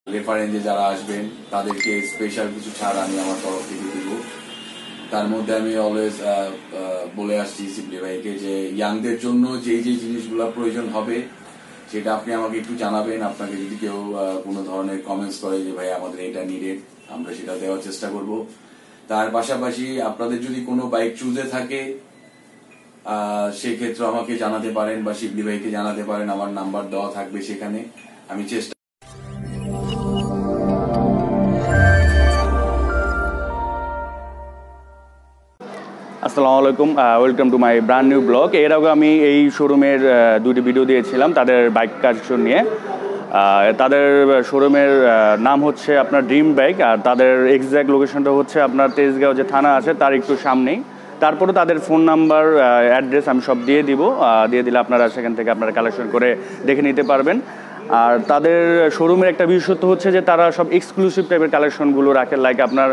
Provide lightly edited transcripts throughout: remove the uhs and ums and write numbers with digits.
রেফারেন্সে যারা আসবেন তাদেরকে স্পেশাল কিছু ছাড় আমি আমার তরফ থেকে দিব। তার মধ্যে আমি অলওয়েজ বলে আসছি সিপ্লি ভাইকে যে ইয়াংদের জন্য যে যে জিনিসগুলো প্রয়োজন হবে সেটা আপনি আমাকে একটু জানাবেন। আপনাকে যদি কেউ কোনো ধরনের কমেন্টস করে যে ভাই আমাদের এটা নিডেড, আমরা সেটা দেওয়ার চেষ্টা করব। তার পাশাপাশি আপনাদের যদি কোনো বাইক চুজে থাকে সেক্ষেত্রে আমাকে জানাতে পারেন বা শিবলি ভাইকে জানাতে পারেন, আমার নাম্বার দেওয়া থাকবে সেখানে। আমি চেষ্টা আসসালামু আলাইকুম, welcome to my brand new blog. এর আগে আমি এই শোরুমের দুটি ভিডিও দিয়েছিলাম তাদের বাইক কালেকশন নিয়ে। তাদের শোরুমের নাম হচ্ছে আপনার ড্রিম বাইক, আর তাদের এক্স্যাক্ট লোকেশনটা হচ্ছে আপনার তেজগাঁও যে থানা আছে তার একটু সামনেই। তারপরে তাদের ফোন নাম্বার, অ্যাড্রেস আমি সব দিয়ে দিলে আপনারা সেখান থেকে আপনারা কালেকশন করে দেখে নিতে পারবেন। আর তাদের শোরুমের একটা বিশেষত্ব হচ্ছে যে তারা সব এক্সক্লুসিভ টাইপের কালেকশনগুলো রাখে, লাইক আপনার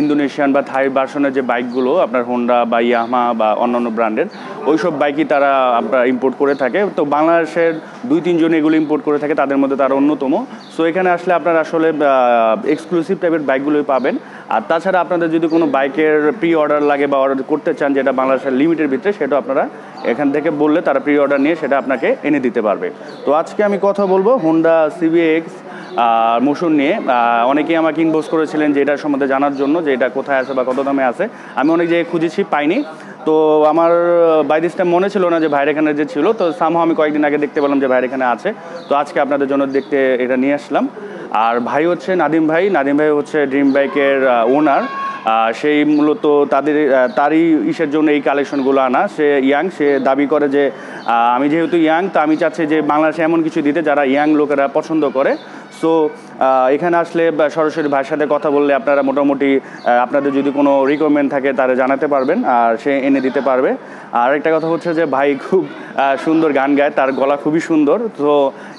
ইন্দোনেশিয়ান বা থাই ভার্সনের যে বাইকগুলো আপনার হোন্ডা বা ইয়ামাহা বা অন্যান্য ব্র্যান্ডের ওই সব বাইকই তারা আপনার ইম্পোর্ট করে থাকে। তো বাংলাদেশের 2-3 জন এগুলো ইম্পোর্ট করে থাকে, তাদের মধ্যে তারা অন্যতম। সো এখানে আসলে আপনারা আসলে এক্সক্লুসিভ টাইপের বাইকগুলোই পাবেন। আর তাছাড়া আপনাদের যদি কোনো বাইকের প্রি অর্ডার লাগে বা অর্ডার করতে চান যেটা বাংলাদেশের লিমিটের ভিতরে, সেটাও আপনারা এখান থেকে বললে তারা প্রি অর্ডার নিয়ে সেটা আপনাকে এনে দিতে পারবে। তো আজকে আমি কথা বলবো হোন্ডা সিবিএক্স মোশন নিয়ে। অনেকেই আমাকে ইনবক্স করেছিলেন যে এটার সম্বন্ধে জানার জন্য, যে এটা কোথায় আছে বা কত দামে আছে। আমি অনেক জায়গায় খুঁজেছি, পাইনি। তো আমার বাই দিস টাইম মনে ছিল না যে ভাইয়ের এখানে যে ছিল, তো সামহাও আমি কয়েকদিন আগে দেখতে পেলাম যে ভাইয়ের এখানে আছে। তো আজকে আপনাদের জন্য দেখতে এটা নিয়ে আসলাম। আর ভাই হচ্ছে নাদিম ভাই হচ্ছে ড্রিম বাইকের ওনার। সেই মূলত তারই ইসের জন্য এই কালেকশনগুলো আনা। সে ইয়াং, সে দাবি করে যে আমি যেহেতু ইয়াং, তো আমি চাচ্ছি যে বাংলাদেশে এমন কিছু দিতে যারা ইয়াং লোকেরা পছন্দ করে। সো এখানে আসলে সরাসরি ভাইয়ের সাথে কথা বললে আপনারা মোটামুটি আপনাদের যদি কোনো রিকোয়ারমেন্ট থাকে তারা জানাতে পারবেন, আর সে এনে দিতে পারবে। আর একটা কথা হচ্ছে যে ভাই খুব সুন্দর গান গায়, তার গলা খুবই সুন্দর। তো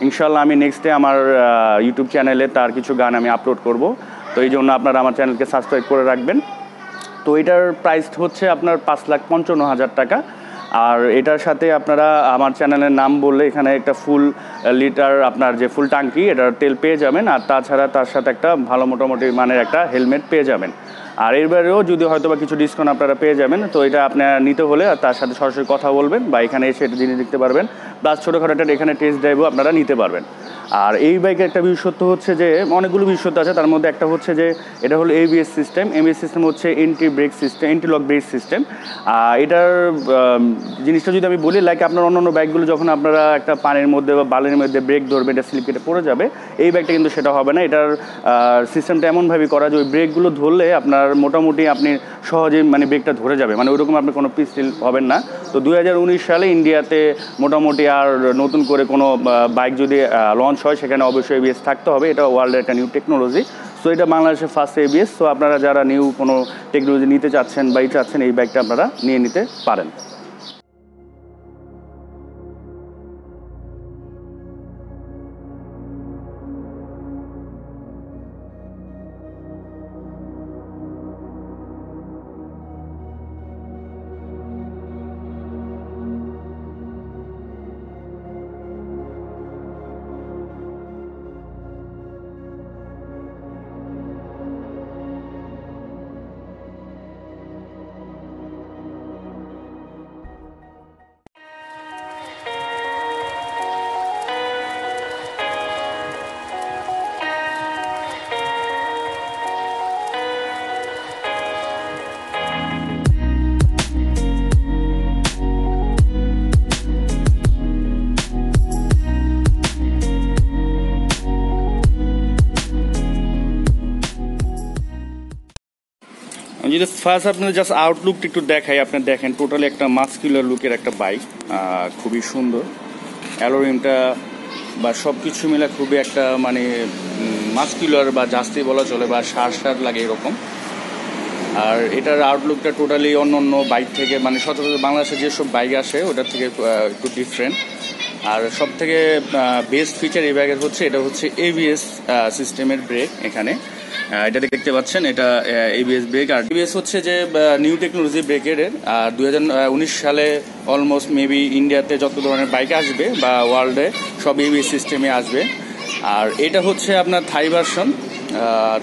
ইনশাল্লাহ আমি নেক্সটে আমার ইউটিউব চ্যানেলে তার কিছু গান আমি আপলোড করব। তো এই জন্য আপনারা আমার চ্যানেলকে সাবস্ক্রাইব করে রাখবেন। তো এটার প্রাইস হচ্ছে আপনার 5,55,000 টাকা। আর এটার সাথে আপনারা আমার চ্যানেলের নাম বললে এখানে একটা ফুল লিটার আপনার যে ফুল ট্যাঙ্কি এটার তেল পেয়ে যাবেন। আর তাছাড়া তার সাথে একটা ভালো মোটামুটি মানের একটা হেলমেট পেয়ে যাবেন। আর এর বাইরেও যদি হয়তো বা কিছু ডিসকাউন্ট আপনারা পেয়ে যাবেন। তো এটা আপনারা নিতে হলে তার সাথে সরাসরি কথা বলবেন বা এখানে এসে এটা জিনিস দেখতে পারবেন, প্লাস ছোটোখাটো একটা এখানে টেস্ট ড্রাইভও আপনারা নিতে পারবেন। আর এই বাইকের একটা বিশেষত্ব হচ্ছে যে অনেকগুলো বিশেষত্ব আছে, তার মধ্যে একটা হচ্ছে যে এটা হলো এবিএস সিস্টেম হচ্ছে এন্টি লক ব্রেক সিস্টেম। এটার জিনিসটা যদি আমি বলি, লাইক আপনার অন্যান্য বাইকগুলো যখন আপনারা একটা পানির মধ্যে বা বালির মধ্যে ব্রেক ধরবে, এটা স্লিপ কেটে পড়ে যাবে, এই বাইকটা কিন্তু সেটা হবে না। এটার সিস্টেমটা এমনভাবে করা যে ওই ব্রেকগুলো ধরলে আপনার মোটামুটি আপনি সহজেই মানে ব্রেকটা ধরে যাবে, মানে ওইরকম আপনি কোনো পিস্টিল হবেন না। তো 2019 সালে ইন্ডিয়াতে মোটামুটি আর নতুন করে কোনো বাইক যদি লঞ্চ হয় সেখানে অবশ্যই এবিএস থাকতে হবে। এটা ওয়ার্ল্ডের একটা নিউ টেকনোলজি। সো এটা বাংলাদেশের ফার্স্ট এবিএস। সো আপনারা যারা নিউ কোনো টেকনোলজি নিতে চাচ্ছেন বা চাচ্ছেন, এই বাইকটা আপনারা নিয়ে নিতে পারেন। আমি যদি ফার্স্ট আপনার জাস্ট আউটলুকটা একটু দেখাই, আপনি দেখেন টোটালি একটা মাস্কুলার লুকের একটা বাইক, খুবই সুন্দর। অ্যালোরিমটা বা সব কিছু মিলে খুবই একটা মানে মাস্কুলার বা জাস্তি বলা চলে, বা সার লাগে এরকম। আর এটার আউটলুকটা টোটালি অন্য বাইক থেকে মানে সচরাচর বাংলাদেশে যেসব বাইক আসে ওটার থেকে একটু ডিফারেন্ট। আর সব থেকে বেস্ট ফিচার এই বাইকের হচ্ছে এটা হচ্ছে এবিএস সিস্টেমের ব্রেক। এখানে এটা দেখতে পাচ্ছেন, এটা এবিএস ব্রেক। আর এবিএস হচ্ছে যে নিউ টেকনোলজি ব্রেকের। 2019 সালে অলমোস্ট মেবি ইন্ডিয়াতে যত ধরনের বাইক আসবে বা ওয়ার্ল্ডে সব এবিএস সিস্টেমে আসবে। আর এটা হচ্ছে আপনার থাই ভার্সন। আর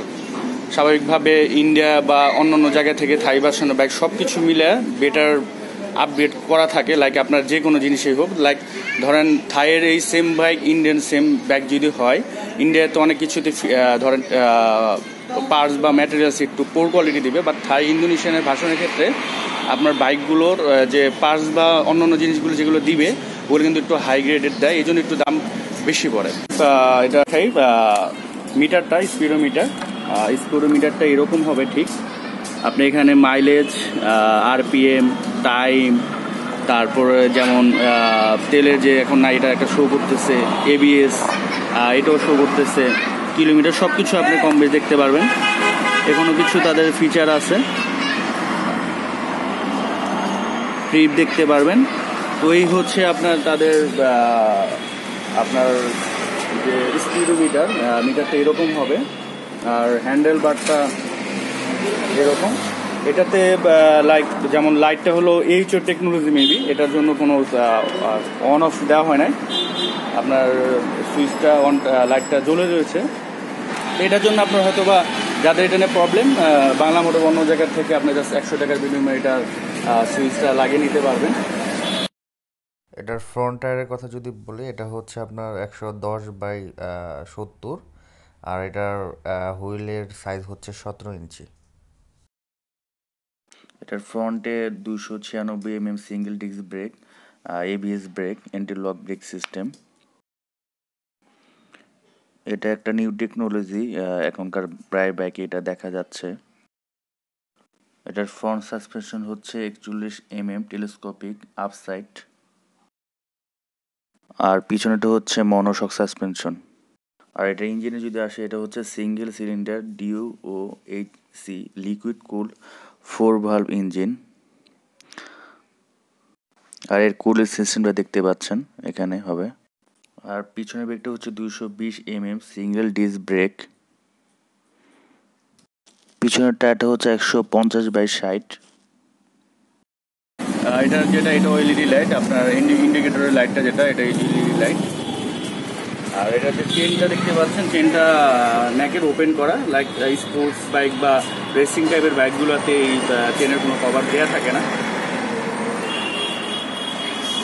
স্বাভাবিকভাবে ইন্ডিয়া বা অন্যান্য জায়গা থেকে থাই ভার্সনের বাইক সব কিছু মিলে বেটার আপগ্রেড করা থাকে, লাইক আপনার যে কোনো জিনিসই হোক। লাইক ধরেন থাইয়ের এই same bike Indian same bike যদি হয়, ইন্ডিয়াতে অনেক কিছুতে ধরেন পার্টস বা ম্যাটেরিয়ালস একটু পোর কোয়ালিটি দিবে, বাট থাই ইন্দোনেশিয়ানের ভার্সনের ক্ষেত্রে আপনার বাইকগুলোর যে পার্টস বা অন্যান্য জিনিসগুলো যেগুলো দিবে ওগুলো কিন্তু একটু হাই গ্রেডেড দেয়, এই জন্য একটু দাম বেশি পড়ে। এটা খাই মিটারটা স্পিডোমিটারটা এরকম হবে ঠিক। আপনি এখানে মাইলেজ, আরপিএম, টাইম, তারপরে যেমন তেলের যে এখন না এটা একটা শো করতেছে, এবিএস এটাও শো করতেছে, কিলোমিটার সব কিছু আপনি কম বেশি দেখতে পারবেন। এখনও কিছু তাদের ফিচার আছে, ট্রিপ দেখতে পারবেন। তো এই হচ্ছে আপনার তাদের আপনার যে মিটারটা এরকম হবে, আর হ্যান্ডেল বারটা এরকম। এটাতে লাইক যেমন লাইটটা হলো এইচও টেকনোলজি মেবি, এটার জন্য কোনো অন অফ দেওয়া হয় নাই, আপনার সুইচটা অন লাইটটা জ্বলে রয়েছে। এটার জন্য আপনার হয়তো বা যাদের এটা নিয়ে প্রবলেম, বাংলা মোটর অন্য জায়গার থেকে আপনি জাস্ট 100 টাকার বিনিময়ে এটার সুইচটা লাগিয়ে নিতে পারবেন। এটার ফ্রন্ট টায়ারের কথা যদি বলি, এটা হচ্ছে আপনার 110/70, আর এটার হুইলের সাইজ হচ্ছে 17 ইঞ্চি। এটার ফ্রন্টে 296 single disc brake, ABS brake, anti lock brake system. এটা একটা নিউ টেকনোলজি, এখনকার প্রায় বাইকে এটা দেখা যাচ্ছে। এটার ফ্রন্ট সাসপেনশন হচ্ছে 41 টেলিস্কোপিক আপসাইড, আর পিছনেটা হচ্ছে মনোশক সাসপেনশন। আর এটা ইঞ্জিনে যদি আসে, এটা হচ্ছে single cylinder DOHC liquid cool 4 valve engine. আর এর কুলিং সিস্টেমটা দেখতে পাচ্ছেন এখানে হবে। আর পিছনের ব্রেকটা হচ্ছে 220 সিঙ্গেল ডিস্ক ব্রেক। পিছনের টায়ারটা হচ্ছে 150/60। এটা এলইডি লাইট, আপনার ইন্ডিকেটরের লাইটটা যেটা, এটা এলইডি লাইট। আর এটা যে চেনটা দেখতে পাচ্ছেন, চেনটা ন্যাকের ওপেন করা, লাইক স্পোর্টস বাইক বা রেসিং টাইপের বাইকগুলোতে এই চেনের কোনো কভার দেওয়া থাকে না।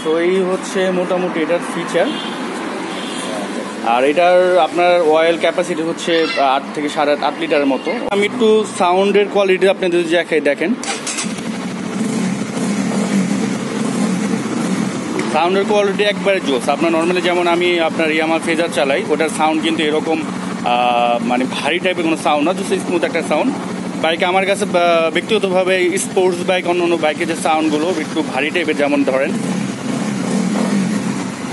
তো এই হচ্ছে মোটামুটি এটার ফিচার। আর এটার আপনার অয়েল ক্যাপাসিটি হচ্ছে 8 থেকে 8.5 লিটারের মতো। আমি একটু সাউন্ডের কোয়ালিটি আপনি যদি দেখেন, সাউন্ডের কোয়ালিটি একবারে জোস। আপনার নর্মালি যেমন আমি আপনার ইয়ামাহা ফেজার চালাই, ওটার সাউন্ড কিন্তু এরকম মানে ভারী টাইপের কোনো সাউন্ড না, জাস্ট স্মুথ একটা সাউন্ড। বাইকে আমার কাছে ব্যক্তিগতভাবে স্পোর্টস বাইক অন্য বাইকের যে সাউন্ডগুলো একটু ভারী টাইপের, যেমন ধরেন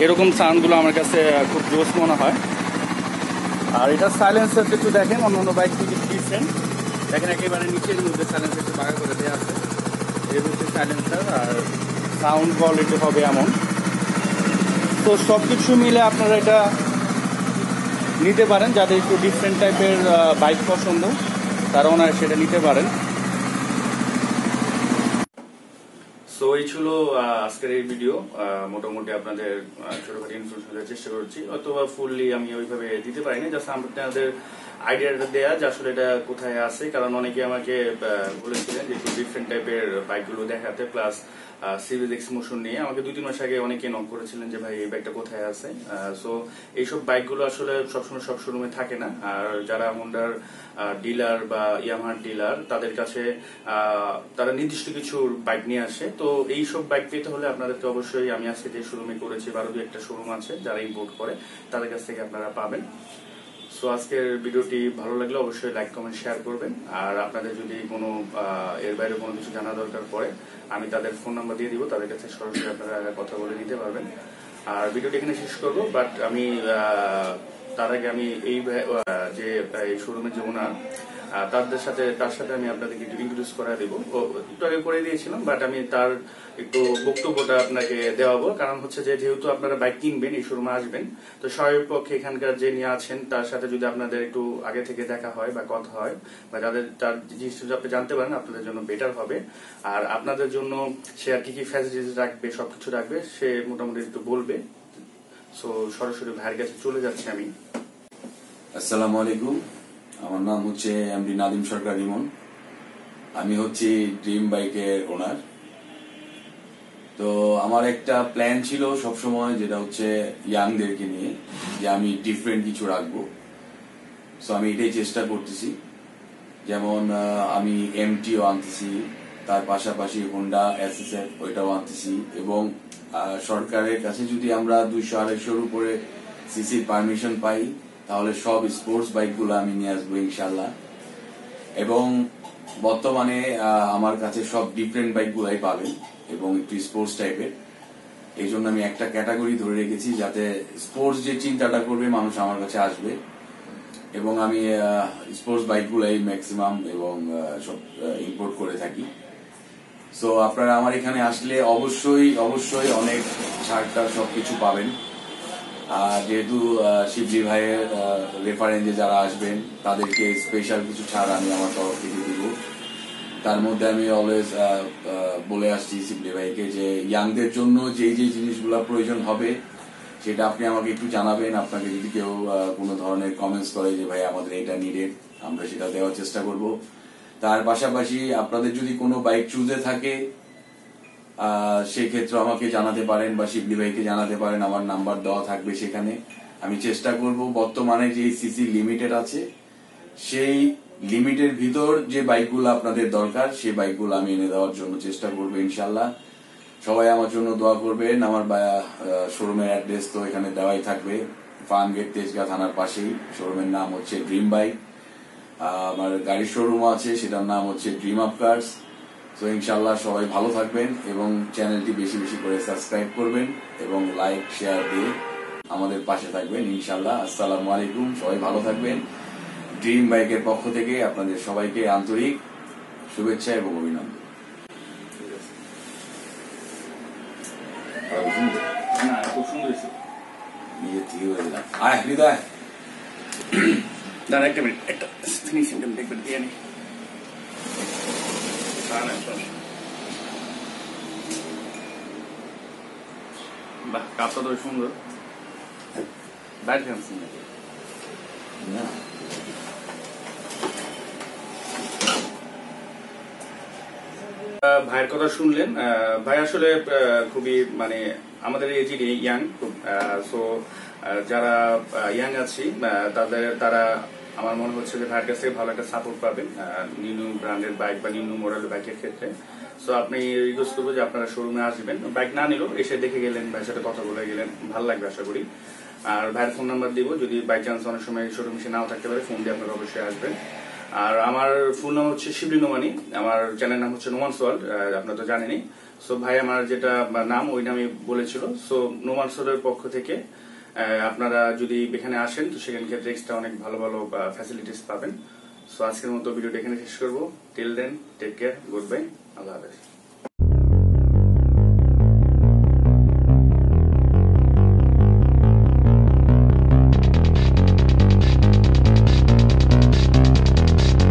এরকম সাউন্ডগুলো আমার কাছে খুব জোস মনে হয়। আর এটা সাইলেন্সারটা একটু দেখেন, অন্য বাইক থেকে ডিফারেন্ট। দেখেন একেবারে নিচের মধ্যে সাইলেন্সার একটু বাঁকা করে দেওয়া আছে, এই হচ্ছে সাইলেন্সার। আর সাউন্ড কোয়ালিটি হবে এমন। তো সব কিছু মিলে আপনারা এটা নিতে পারেন, যাদের একটু ডিফারেন্ট টাইপের বাইক পছন্দ তারা ওনারা সেটা নিতে পারেন। সো এই ছিল আজকের এই ভিডিও। মোটামুটি আপনাদের ছোটখাটো ইনফরমেশন দেওয়ার চেষ্টা করছি, অথবা ফুললি আমি ওইভাবে দিতে পারিনি, জাস্ট আপনাদের আইডিয়াটা দেয়া যে আসলে এটা কোথায় আছে। কারণ অনেকে আমাকে বলেছিলেন যে একটু ডিফারেন্ট টাইপের বাইকগুলো দেখাতে, প্লাস সিরিজ এক্সমোশন নিয়ে আমাকে 2-3 মাস আগে অনেকে নক করেছিলেন যে ভাই এই বাইকটা কোথায় আছে। সো এইসব বাইকগুলো আসলে সবসময় সব শোরুমে থাকে না। আর যারা হোন্ডার ডিলার বা ইয়ামাহার ডিলার, তাদের কাছে তারা নির্দিষ্ট কিছু বাইক নিয়ে আসে। তো এইসব বাইক পেতে হলে আপনাদেরকে অবশ্যই আমি আজকে যে শোরুমে করেছি, 12 একটা শোরুম আছে যারা ইম্পোর্ট করে, তাদের কাছ থেকে আপনারা পাবেন। সো আজকের ভিডিওটি ভালো লাগলে অবশ্যই লাইক কমেন্ট শেয়ার করবেন। আর আপনাদের যদি কোনো এর বাইরে কোনো কিছু জানা দরকার পড়ে, আমি তাদের ফোন নাম্বার দিয়ে দিব, তাদের কাছে সরাসরি আপনারা কথা বলে নিতে পারবেন। আর ভিডিওটি এখানে শেষ করব, বাট আমি তার আগে আমি এই যে শোরুমের যে ওনার, তার সাথে আমি আপনাদেরকে একটু ইন্ট্রোডিউস করে দিব। একটু আগে করে দিয়েছিলাম, বাট আমি তার একটু বক্তব্যটা আপনাকে দেওয়াবো। কারণ হচ্ছে যে যেহেতু আপনারা বাইক কিনবেন, এই শোরুমে আসবেন, তো স্বাভাবিক পক্ষে এখানকার যে নিয়ে আছেন তার সাথে যদি আপনাদের একটু আগে থেকে দেখা হয় বা কথা হয়, বা যাদের তার জিনিসটা আপনি জানতে পারেন, আপনাদের জন্য বেটার হবে। আর আপনাদের জন্য সে আর কি ফ্যাসিলিটিস রাখবে, সবকিছু রাখবে, সে মোটামুটি একটু বলবে। সো সরাসরি ভাইয়ের কাছে চলে যাচ্ছি আমি। আসসালামু আলাইকুম। আমার নাম হচ্ছে এমডি নাদিম সরকার ইমন। আমি হচ্ছি ড্রিম বাইকের ওনার। তো আমার একটা প্ল্যান ছিল সবসময়, যেটা হচ্ছে ইয়াংদেরকে নিয়ে, যে আমি ডিফারেন্ট কিছু রাখবো। সো আমি এটাই চেষ্টা করতেছি। যেমন আমি এমটিও আনতেছি, তার পাশাপাশি হোন্ডা এসএসএফ ওইটাও আনতেছি, এবং সরকারের কাছে যদি আমরা 200-250 উপরে সিসির পারমিশন পাই, তাহলে সব স্পোর্টস বাইকগুলো আমি নিয়ে আসবো ইনশাল্লাহ। এবং বর্তমানে আমার কাছে সব ডিফারেন্ট বাইকগুলাই পাবেন এবং একটু স্পোর্টস টাইপের। এই জন্য আমি একটা ক্যাটাগরি ধরে রেখেছি, যাতে স্পোর্টস যে চিন্তাটা করবে মানুষ আমার কাছে আসবে। এবং আমি স্পোর্টস বাইকগুলাই ম্যাক্সিমাম এবং সব ইম্পোর্ট করে থাকি। সো আপনারা আমার এখানে আসলে অবশ্যই অবশ্যই অনেক ছাড়টার সবকিছু পাবেন। যেহেতু শিবজি ভাইয়ের রেফারেন্সে যারা আসবেন তাদেরকে স্পেশাল কিছু ছাড় আমি আমার তরফ থেকে দিব। তার মধ্যে আমি অলওয়েজ বলে আসছি শিবলি ভাইকে যে ইয়াংদের জন্য যেই যেই জিনিসগুলো প্রয়োজন হবে সেটা আপনি আমাকে একটু জানাবেন। আপনাকে যদি কেউ কোনো ধরনের কমেন্টস করে যে ভাই আমাদের এটা নিডেড, আমরা সেটা দেওয়ার চেষ্টা করব। তার পাশাপাশি আপনাদের যদি কোনো বাইক চুজে থাকে সেক্ষেত্রে আমাকে জানাতে পারেন বা শিবলি ভাইকে জানাতে পারেন, আমার নাম্বার দেওয়া থাকবে সেখানে। আমি চেষ্টা করব বর্তমানে যে সিসি লিমিটেড আছে সেই লিমিটের ভিতর যে বাইকগুলো আপনাদের দরকার সেই বাইকগুলো আমি এনে দেওয়ার জন্য চেষ্টা করবো ইনশাল্লাহ। সবাই আমার জন্য দোয়া করবেন। আমার শোরুমের অ্যাড্রেস তো এখানে দেওয়াই থাকবে, ফার্ম গেট তেজগাঁ থানার পাশেই। শোরুমের নাম হচ্ছে ড্রিম বাইক। আমার গাড়ির শোরুম আছে, সেটার নাম হচ্ছে ড্রিম আপ কার্স। তো ইনশাল্লাহ সবাই ভালো থাকবেন এবং চ্যানেলটি বেশি বেশি করে সাবস্ক্রাইব করবেন এবং লাইক শেয়ার দিয়ে আমাদের পাশে থাকবেন ইনশাল্লাহ। আসসালামু আলাইকুম, সবাই ভালো থাকবেন। ড্রিম বাইকের পক্ষ থেকে আপনাদের সবাইকে আন্তরিক শুভেচ্ছা এবং অভিনন্দন। খুব সুন্দর। নিজের থেকে হয়ে গেলাম। আয় হৃদয়, দাঁড়া একটা মিনিট, একটা ফিনিশিং দেখবেন দিয়ে নি। বাহ, কাপটা তো সুন্দর। বাইরে ফেলছেন না ভাইয়ের কথা শুনলেন। ভাই আসলে খুবই মানে আমাদের এজের ইয়াং খুব। সো যারা ইয়াং আছি তারা আমার মনে হচ্ছে যে ভাইয়ের কাছ থেকে ভালো একটা সাপোর্ট পাবেন নিউ ব্র্যান্ডের বাইক বা নিউ মডেলের বাইকের ক্ষেত্রে। সো আপনি রিকোয়েস্ট করবো যে আপনারা শোরুমে আসবেন, বাইক না নিলেও এসে দেখে গেলেন, ভাইয়ের সাথে কথা বলে গেলেন, ভালো লাগবে আশা করি। আর ভাইয়ের ফোন নাম্বার দিব, যদি বাই চান্স অনেক সময় শোরুমে এসে নাও থাকতে পারে, ফোন দিয়ে আপনারা অবশ্যই আসবেন। আর আমার ফুল নাম হচ্ছে শিবলি নোমানি, আমার চ্যানেল নাম হচ্ছে নোমান্স ওয়ার্ল্ড, আপনারা তো জানেনই। সো ভাই আমার যেটা নাম ওই নামই বলেছিল। সো নোমান্স ওয়ার্ল্ডের পক্ষ থেকে আপনারা যদি এখানে আসেন তো সেখানে ক্ষেত্রে এক্সট্রা অনেক ভালো ভালো ফ্যাসিলিটিস পাবেন। সো আজকের মতো ভিডিওটা এখানে শেষ করবো। Till then take care, goodbye, আল্লাহ হাফেজ।